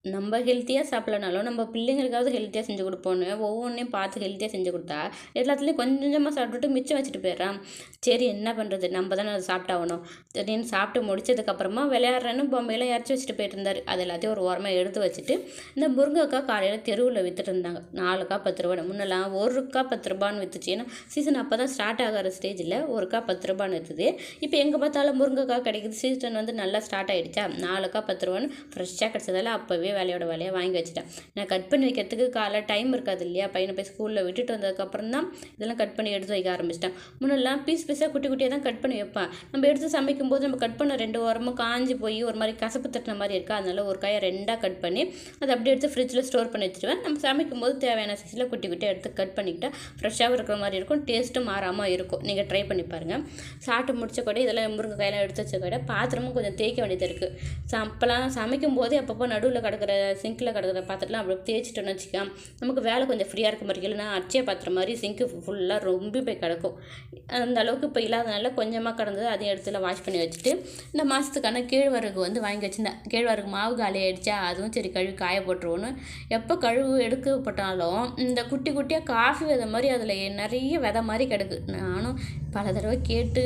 நம்ம ஹெல்த்தியாக சாப்பிடலனாலும், நம்ம பிள்ளைங்களுக்காவது ஹெல்த்தியா செஞ்சு குடுப்போம்ன்னு, ஒவ்வொன்னையும் பார்த்து ஹெல்த்தியா செஞ்சு குடுத்தா, எல்லாத்துலயும் கொஞ்சம் கொஞ்சமா சாப்பிட்டுட்டு மிச்சம் வச்சுட்டு போயிடுறான். சரி என்ன பண்றது? நம்ம தானே அத சாப்பிட்டாகணும். திடீர்னு சாப்பிட்டு முடிச்சதுக்கப்புறமா விளையாடுறேன்னு பொம்மையெல்லாம் இறச்சி வச்சுட்டு போயிட்டுருந்தாரு. அது எல்லாத்தையும் ஒரு ஓரமா எடுத்து வச்சுட்டு, இந்த முருங்கக்கா காலையில தெருவுல வித்துட்டு இருந்தாங்க. 4 கா ரூ. 10 முன்னலாம் ரூ. 1 ரூ. 10ன்னு வித்துச்சு. ஏன்னா, சீசன் அப்ப தான் ஸ்டார்ட் ஆகுற ஸ்டேஜ்ல ரூ. 1 ரூ. 10ன்னு வித்துது. இப்ப எங்க பார்த்தாலும் முருங்கக்கா கிடைக்குது. சீசன் வந்து நல்லா ஸ்டார்ட் ஆயிடுச்சா, 4 கா ரூ. 10ன்னு ஃப்ரெஷ்ஷா கிடைச்சதால அப்பவே வேலையோட வேலையா வாங்கி வச்சுட்டேன். நான் கட் பண்ணி வைக்கிறதுக்கு காலைல டைம் இருக்காது இல்லையா? பையனை போய் ஸ்கூலில் விட்டுட்டு வந்ததுக்கப்புறம் தான் இதெல்லாம் கட் பண்ணி எடுத்து வைக்க ஆரம்பிச்சிட்டேன். முன்னெல்லாம் பீஸ் பீஸாக குட்டி குட்டியாக தான் கட் பண்ணி வைப்பேன். நம்ம எடுத்து சமைக்கும்போது நம்ம கட் பண்ண 2 வாரமும் காஞ்சி போய் ஒரு மாதிரி கசப்பு தட்டின மாதிரி இருக்கா, அதனால ஒரு காயை 2ஆக கட் பண்ணி அதை அப்படியே எடுத்து ஃப்ரிட்ஜில் ஸ்டோர் பண்ணி வச்சுருவேன். நம்ம சமைக்கும்போது தேவையான சைஸில் குட்டி குட்டியாக எடுத்து கட் பண்ணிக்கிட்டால் ஃப்ரெஷ்ஷாகவும் இருக்கிற மாதிரி இருக்கும், டேஸ்ட்டும் மாறாமல் இருக்கும். நீங்கள் ட்ரை பண்ணி பாருங்கள். சாப்பிட்டு முடிச்ச கூட இதெல்லாம் முருங்கைக்காயெல்லாம் எடுத்து வச்ச கூட பாத்திரமும் கொஞ்சம் தேய்க்க வேண்டியது இருக்குது. அப்போலாம் சமைக்கும் போது அப்பப்போ நடுவில் கிடக்கிற சிங்கில் கிடக்கிற பாத்திரம்லாம் அப்படியே தேய்ச்சிட்டோன்னு வச்சுக்க, நமக்கு வேலை கொஞ்சம் ஃப்ரீயாக இருக்க மாதிரி. இல்லைன்னா அச்சய பாத்திரம் மாதிரி சிங்க்கு ஃபுல்லாக ரொம்ப போய் கிடக்கும். அந்த அளவுக்கு இப்போ இல்லாதனால கொஞ்சமாக கிடந்தது அதையும் இடத்துல வாஷ் பண்ணி வச்சுட்டு, இந்த மாதத்துக்கான கேழ்வரகு வந்து வாங்கி வச்சுருந்தேன். கேழ்வரகு மாவு காலி ஆகிடுச்சா, அதுவும் சரி கழுவி காய போட்டுருவோன்னு. எப்போ கழுவு எடுக்கப்பட்டாலும் இந்த குட்டி குட்டியாக காஃபி விதை மாதிரி அதில் நிறைய விதை மாதிரி கிடக்கு. நானும் பல தடவை கேட்டு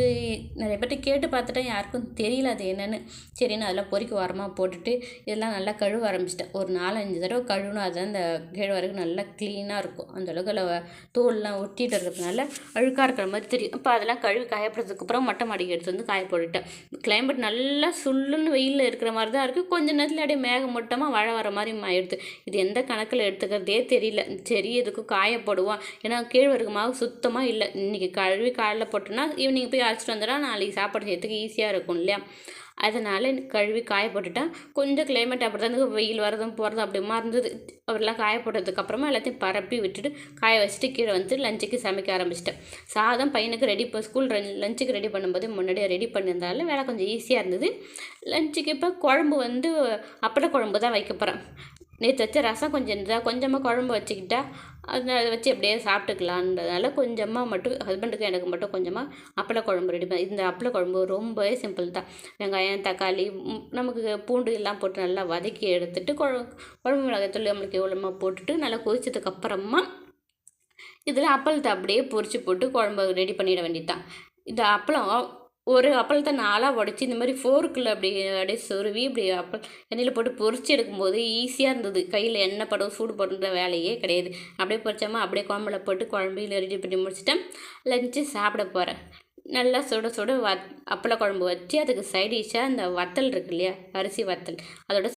நிறைய பேர்ட்ட கேட்டு பார்த்துட்டேன், யாருக்கும் தெரியல அது என்னென்னு. சரின்னு அதெல்லாம் பொறிக்க ஓரமாக போட்டுட்டு இதெல்லாம் நல்லா கழுவ ஆரம்பிச்சிட்டேன். ஒரு 4-5 தடவை கழுவுனா அதுதான் அந்த கேழ்வரகு நல்லா க்ளீனாக இருக்கும். அந்தளவுக்கு அதில் தோல்லாம் ஒட்டிகிட்டு இருக்கிறதுனால அழுக்காக இருக்கிற மாதிரி தெரியும். இப்போ அதெல்லாம் கழுவி காயப்படுறதுக்கப்புறம் மொட்டை மாடிக்கு எடுத்து வந்து காய போட்டுட்டேன். கிளைமேட் நல்லா சுள்ளுன்னு வெயிலில் இருக்கிற மாதிரி தான் இருக்குது. கொஞ்சம் நேரத்தில் அப்படியே மேகமூட்டமாக மழை வர மாதிரி ஆயிடுது. இது எந்த கணக்கில் எடுத்துக்கிறதே தெரியல. சரி எதுக்கும் காய போடுவோம். ஏன்னா கேழ்வரகு மாவு சுத்தமாக இல்லை. இன்றைக்கி கழுவி காலைல போட்டோன்னா ஈவினிங் போய் அழைச்சிட்டு வந்துட்டா நாளைக்கு சாப்பாடு செய்யறதுக்கு ஈஸியாக இருக்கும் இல்லையா? அதனால் கழுவி காய போட்டுட்டேன். கொஞ்சம் கிளைமேட் அப்படி தான் இருந்தது, வெயில் வரதும் போகிறதும் அப்படிமா இருந்தது. அவரெல்லாம் காய போட்டதுக்கப்புறமா எல்லாத்தையும் பரப்பி விட்டுட்டு காய வச்சுட்டு கீழே வந்து லஞ்சுக்கு சமைக்க ஆரம்பிச்சிட்டேன். சாதம் பையனுக்கு ரெடி இப்போ ஸ்கூல் லஞ்சுக்கு ரெடி பண்ணும்போது முன்னாடியே ரெடி பண்ணியிருந்தாலும் வேலை கொஞ்சம் ஈஸியாக இருந்தது. லஞ்சுக்கு இப்போ குழம்பு வந்து அப்பள குழம்பு தான் வைக்க போகிறேன். நேற்று வச்ச ரசம் கொஞ்சம் இருந்தால் கொஞ்சமாக குழம்பு வச்சுக்கிட்டா அதை வச்சு அப்படியே சாப்பிட்டுக்கலான்றதால கொஞ்சமாக மட்டும் ஹஸ்பண்டுக்கு எனக்கு மட்டும் கொஞ்சமாக அப்பள குழம்பு ரெடி பண்ணி. இந்த அப்பள குழம்பு ரொம்பவே சிம்பிள் தான். வெங்காயம் தக்காளி நமக்கு பூண்டு எல்லாம் போட்டு நல்லா வதக்கி எடுத்துட்டு குழம்பு மிளகாய்த்தூள் நம்மளுக்கு எவ்வளோமா போட்டுட்டு நல்லா கொதிச்சதுக்கப்புறமா இதில் அப்பளத்தை அப்படியே பொரிச்சு போட்டு குழம்பு ரெடி பண்ணிட வேண்டியது தான். இந்த அப்பளம் ஒரு அப்பளத்தை 4ஆக உடச்சி இந்த மாதிரி ஃபோர்க்கில் அப்படியே சொருவி இப்படி எண்ணெயில் போட்டு பொரிச்சு எடுக்கும்போது ஈஸியாக இருந்தது. கையில் எண்ணெய் படம் சூடு போடுற வேலையே கிடையாது. அப்படியே பொரிச்சாமல் அப்படியே குழம்புல போட்டு குழம்பையில் ரெடி பண்ணி முடிச்சுட்டேன். லஞ்சு சாப்பிட போகிறேன். நல்லா சுட சுட அப்பள குழம்பு வச்சு அதுக்கு சைட் டிஷ்ஷாக இந்த வத்தல் இருக்கு இல்லையா, அரிசி வத்தல், அதோட